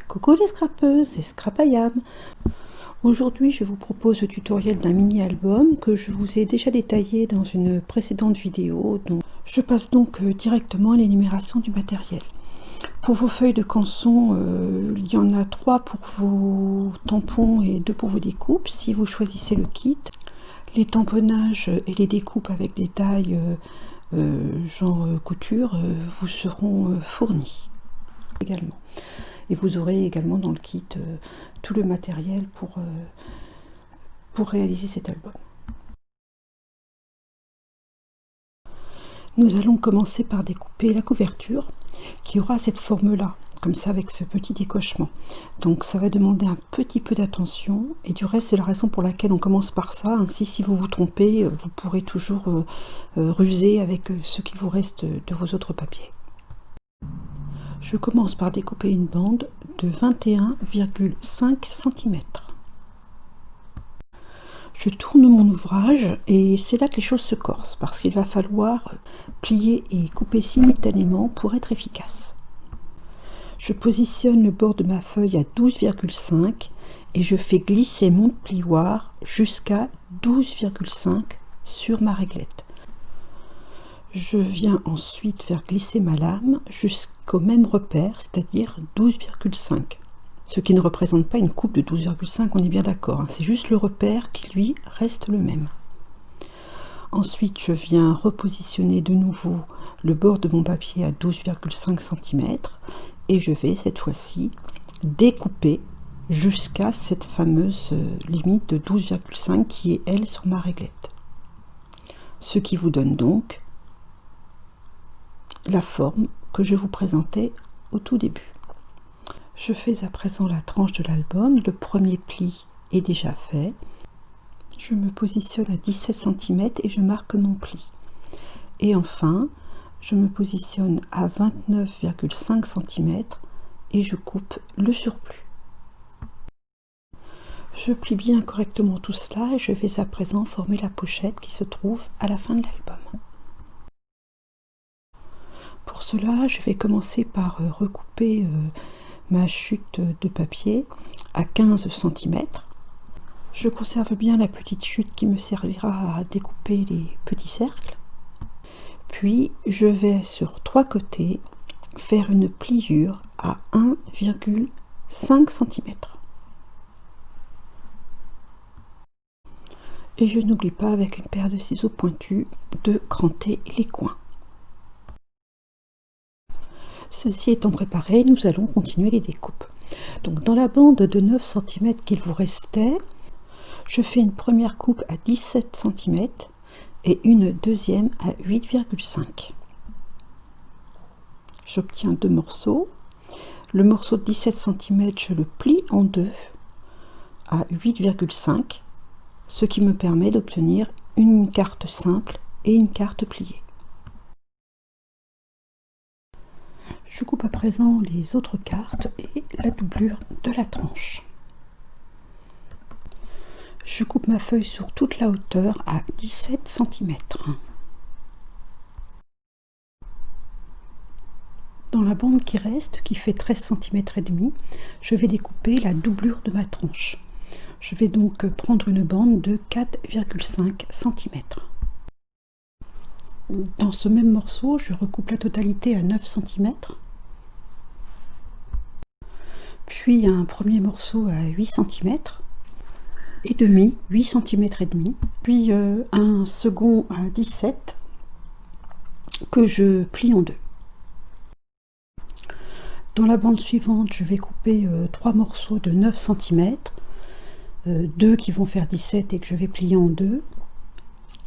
Coucou les scrapeuses, c'est Scrapayam. Aujourd'hui, je vous propose le tutoriel d'un mini-album que je vous ai déjà détaillé dans une précédente vidéo. Donc, je passe donc directement à l'énumération du matériel. Pour vos feuilles de canson, il y en a 3 pour vos tampons et 2 pour vos découpes, si vous choisissez le kit. Les tamponnages et les découpes avec des tailles genre couture vous seront fournis également. Et vous aurez également dans le kit tout le matériel pour réaliser cet album. Nous allons commencer par découper la couverture qui aura cette forme-là, comme ça avec ce petit décochement. Donc ça va demander un petit peu d'attention et du reste c'est la raison pour laquelle on commence par ça. Ainsi si vous vous trompez, vous pourrez toujours ruser avec ce qu'il vous reste de vos autres papiers. Je commence par découper une bande de 21,5 cm. Je tourne mon ouvrage et c'est là que les choses se corsent parce qu'il va falloir plier et couper simultanément pour être efficace. Je positionne le bord de ma feuille à 12,5 et je fais glisser mon plioir jusqu'à 12,5 sur ma réglette. Je viens ensuite faire glisser ma lame jusqu'au même repère, c'est-à-dire 12,5. Ce qui ne représente pas une coupe de 12,5, on est bien d'accord, hein, c'est juste le repère qui lui reste le même. Ensuite, je viens repositionner de nouveau le bord de mon papier à 12,5 cm et je vais cette fois-ci découper jusqu'à cette fameuse limite de 12,5 qui est elle sur ma réglette. Ce qui vous donne donc la forme que je vous présentais au tout début. Je fais à présent la tranche de l'album, le premier pli est déjà fait. Je me positionne à 17 cm et je marque mon pli. Et enfin, je me positionne à 29,5 cm et je coupe le surplus. Je plie bien correctement tout cela et je vais à présent former la pochette qui se trouve à la fin de l'album. Pour cela, je vais commencer par recouper ma chute de papier à 15 cm. Je conserve bien la petite chute qui me servira à découper les petits cercles. Puis, je vais sur 3 côtés faire une pliure à 1,5 cm. Et je n'oublie pas avec une paire de ciseaux pointus de cranter les coins. Ceci étant préparé, nous allons continuer les découpes. Donc dans la bande de 9 cm qu'il vous restait, je fais une première coupe à 17 cm et une deuxième à 8,5. J'obtiens 2 morceaux. Le morceau de 17 cm, je le plie en deux à 8,5, ce qui me permet d'obtenir une carte simple et une carte pliée. Je coupe à présent les autres cartes et la doublure de la tranche. Je coupe ma feuille sur toute la hauteur à 17 cm. Dans la bande qui reste, qui fait 13 cm et demi, je vais découper la doublure de ma tranche. Je vais donc prendre une bande de 4,5 cm. Dans ce même morceau, je recoupe la totalité à 9 cm. Puis un premier morceau à 8 cm et demi, 8 cm et demi, puis un second à 17 que je plie en deux. Dans la bande suivante, je vais couper 3 morceaux de 9 cm, 2 qui vont faire 17 et que je vais plier en deux,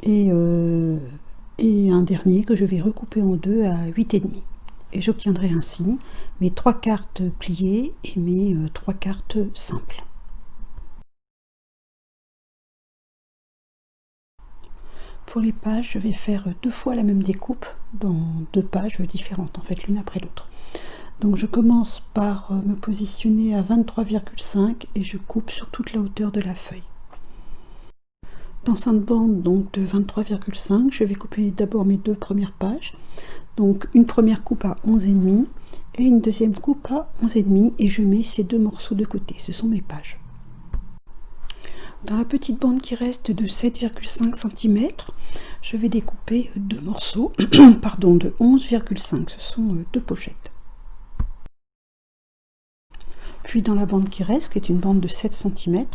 et un dernier que je vais recouper en deux à 8,5. Et j'obtiendrai ainsi mes 3 cartes pliées et mes 3 cartes simples. Pour les pages, je vais faire 2 fois la même découpe dans 2 pages différentes, en fait, l'une après l'autre. Donc je commence par me positionner à 23,5 et je coupe sur toute la hauteur de la feuille. Dans cette bande donc de 23,5, je vais couper d'abord mes 2 premières pages. Donc une première coupe à 11,5 et une deuxième coupe à 11,5 et je mets ces deux morceaux de côté, ce sont mes pages. Dans la petite bande qui reste de 7,5 cm, je vais découper deux morceaux pardon, de 11,5, ce sont deux pochettes. Puis dans la bande qui reste, qui est une bande de 7 cm,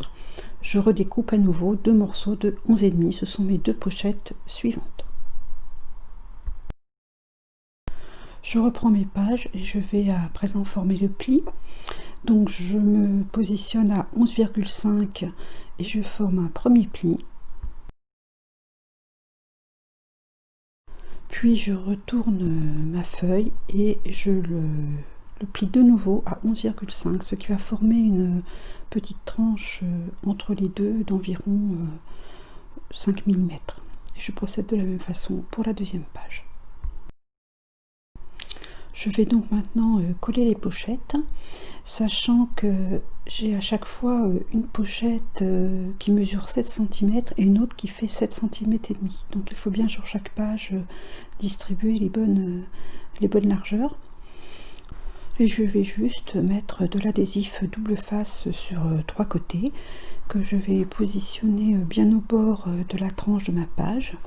je redécoupe à nouveau deux morceaux de 11,5, ce sont mes deux pochettes suivantes. Je reprends mes pages et je vais à présent former le pli. Donc je me positionne à 11,5 et je forme un premier pli. Puis je retourne ma feuille et je le plie de nouveau à 11,5, ce qui va former une petite tranche entre les deux d'environ 5 mm. Et je procède de la même façon pour la deuxième page. Je vais donc maintenant coller les pochettes, sachant que j'ai à chaque fois une pochette qui mesure 7 cm et une autre qui fait 7 cm et demi. Donc il faut bien sur chaque page distribuer les bonnes largeurs. Et je vais juste mettre de l'adhésif double face sur trois côtés que je vais positionner bien au bord de la tranche de ma page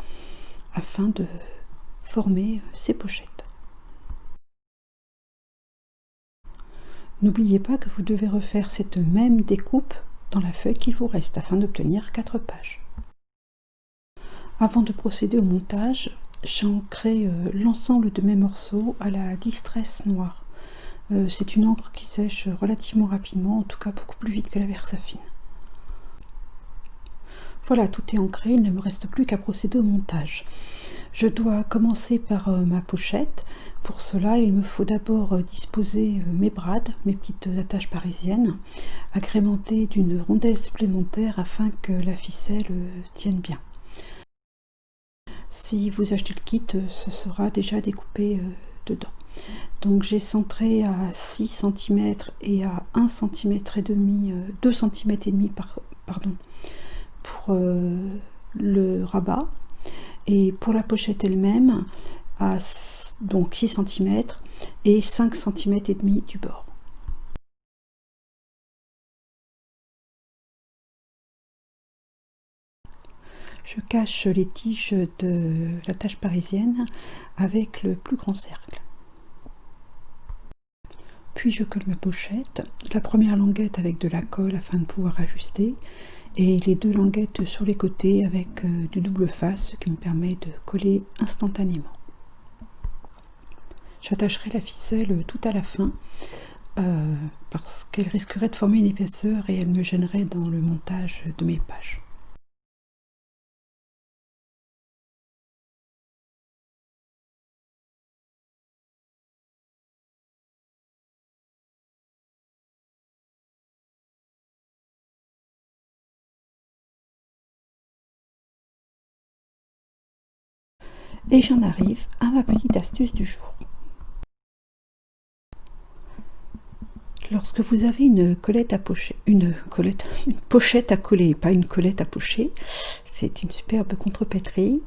afin de former ces pochettes. N'oubliez pas que vous devez refaire cette même découpe dans la feuille qu'il vous reste afin d'obtenir 4 pages. Avant de procéder au montage, j'ai ancré l'ensemble de mes morceaux à la Distress noire. C'est une encre qui sèche relativement rapidement, en tout cas beaucoup plus vite que la Versafine. Voilà, tout est ancré, il ne me reste plus qu'à procéder au montage. Je dois commencer par ma pochette. Pour cela, il me faut d'abord disposer mes brades, mes petites attaches parisiennes, agrémentées d'une rondelle supplémentaire afin que la ficelle tienne bien. Si vous achetez le kit, ce sera déjà découpé dedans. Donc j'ai centré à 6 cm et à 1 cm et demi, 2 cm et demi pardon, pour le rabat. Et pour la pochette elle-même, à donc 6 cm et 5 cm et demi du bord. Je cache les tiges de la tache parisienne avec le plus grand cercle. Puis je colle ma pochette, la première languette avec de la colle afin de pouvoir ajuster, et les deux languettes sur les côtés avec du double face, ce qui me permet de coller instantanément. J'attacherai la ficelle tout à la fin parce qu'elle risquerait de former une épaisseur et elle me gênerait dans le montage de mes pages. Et j'en arrive à ma petite astuce du jour. Lorsque vous avez une pochette à coller, pas une collette à pocher, c'est une superbe contrepétrie.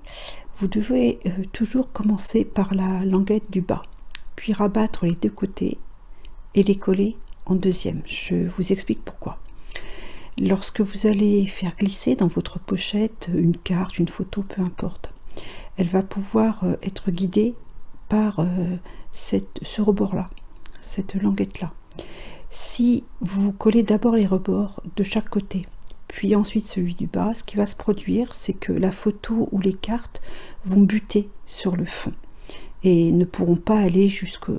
Vous devez toujours commencer par la languette du bas, puis rabattre les deux côtés et les coller en deuxième. Je vous explique pourquoi. Lorsque vous allez faire glisser dans votre pochette une carte, une photo, peu importe, elle va pouvoir être guidée par ce rebord-là, cette languette-là. Si vous collez d'abord les rebords de chaque côté, puis ensuite celui du bas, ce qui va se produire, c'est que la photo ou les cartes vont buter sur le fond et ne pourront pas aller jusqu'au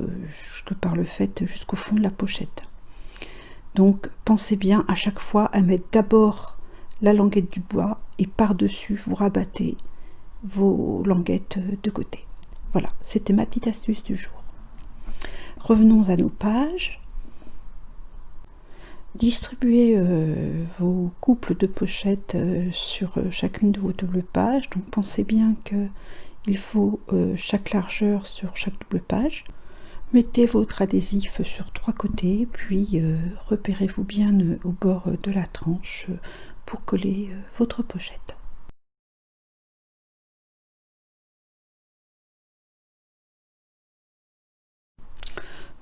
fond de la pochette. Donc pensez bien à chaque fois à mettre d'abord la languette du bois et par-dessus vous rabattez vos languettes de côté. Voilà, c'était ma petite astuce du jour. Revenons à nos pages. Distribuez vos couples de pochettes sur chacune de vos doubles pages. Donc pensez bien qu'il faut chaque largeur sur chaque double page. Mettez votre adhésif sur trois côtés, puis repérez-vous bien au bord de la tranche pour coller votre pochette.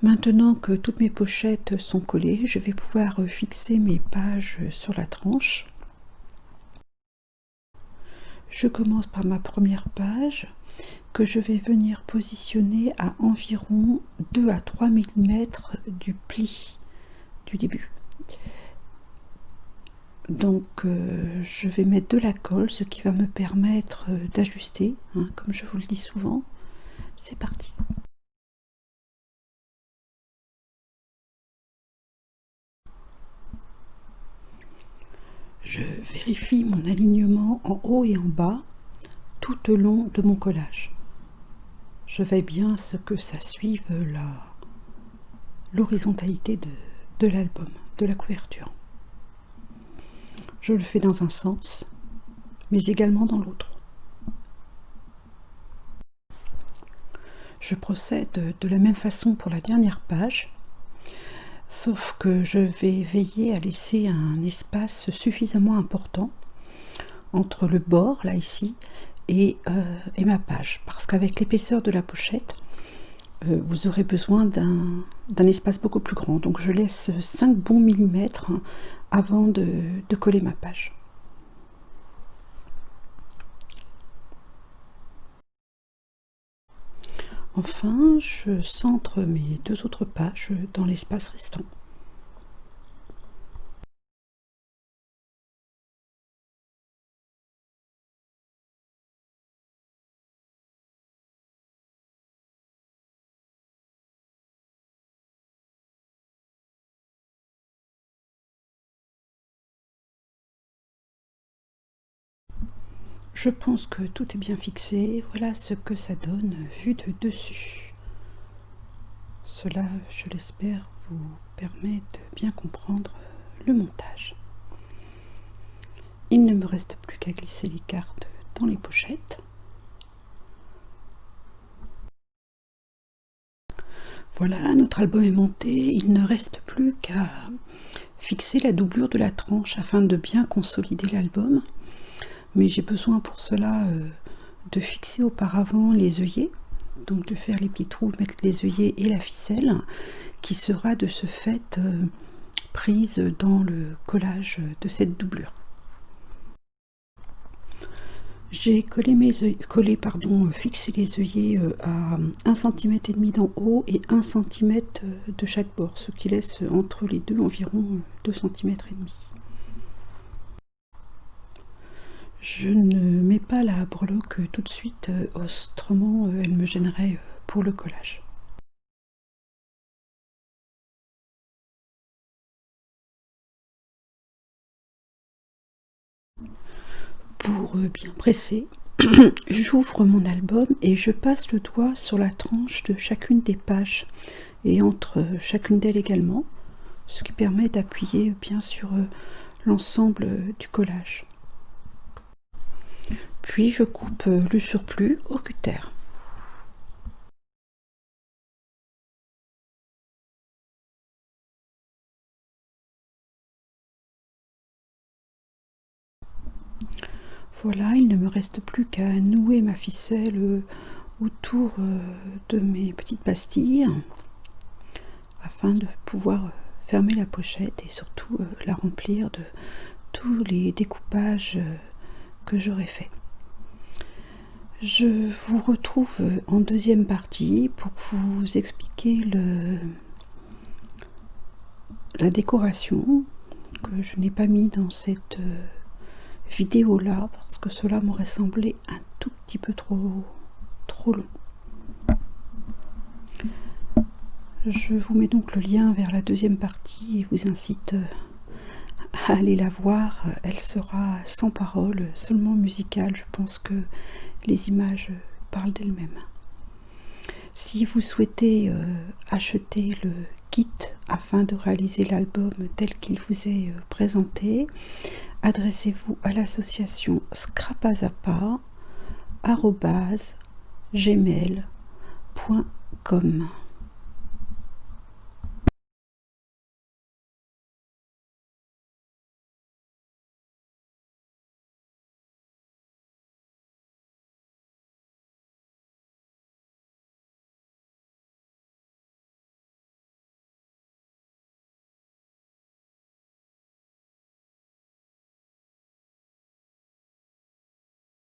Maintenant que toutes mes pochettes sont collées, je vais pouvoir fixer mes pages sur la tranche. Je commence par ma première page que je vais venir positionner à environ 2 à 3 mm du pli du début. Donc je vais mettre de la colle, ce qui va me permettre d'ajuster, hein, comme je vous le dis souvent. C'est parti. Je vérifie mon alignement en haut et en bas tout au long de mon collage. Je veille bien à ce que ça suive l'horizontalité de l'album, de la couverture. Je le fais dans un sens, mais également dans l'autre. Je procède de la même façon pour la dernière page, sauf que je vais veiller à laisser un espace suffisamment important entre le bord, là ici, et ma page, parce qu'avec l'épaisseur de la pochette, vous aurez besoin d'un espace beaucoup plus grand. Donc je laisse 5 bons millimètres avant de coller ma page. Enfin, je centre mes 2 autres pages dans l'espace restant. Je pense que tout est bien fixé. Voilà ce que ça donne vu de dessus. Cela, je l'espère, vous permet de bien comprendre le montage. Il ne me reste plus qu'à glisser les cartes dans les pochettes. Voilà, notre album est monté. Il ne reste plus qu'à fixer la doublure de la tranche afin de bien consolider l'album. Mais j'ai besoin pour cela de fixer auparavant les œillets, donc de faire les petits trous, mettre les œillets et la ficelle, qui sera de ce fait prise dans le collage de cette doublure. J'ai fixé les œillets à 1,5 cm d'en haut et 1 cm de chaque bord, ce qui laisse entre les deux environ 2,5 cm. Je ne mets pas la breloque tout de suite, autrement elle me gênerait pour le collage. Pour bien presser, j'ouvre mon album et je passe le doigt sur la tranche de chacune des pages et entre chacune d'elles également, ce qui permet d'appuyer bien sur l'ensemble du collage. Puis je coupe le surplus au cutter. Voilà, il ne me reste plus qu'à nouer ma ficelle autour de mes petites pastilles afin de pouvoir fermer la pochette et surtout la remplir de tous les découpages que j'aurai fait. Je vous retrouve en deuxième partie pour vous expliquer la décoration que je n'ai pas mis dans cette vidéo là parce que cela m'aurait semblé un tout petit peu trop long. Je vous mets donc le lien vers la deuxième partie et vous incite à aller la voir. Elle sera sans parole, seulement musicale. Je pense que les images parlent d'elles-mêmes. Si vous souhaitez acheter le kit afin de réaliser l'album tel qu'il vous est présenté, adressez-vous à l'association scrapazappa@gmail.com.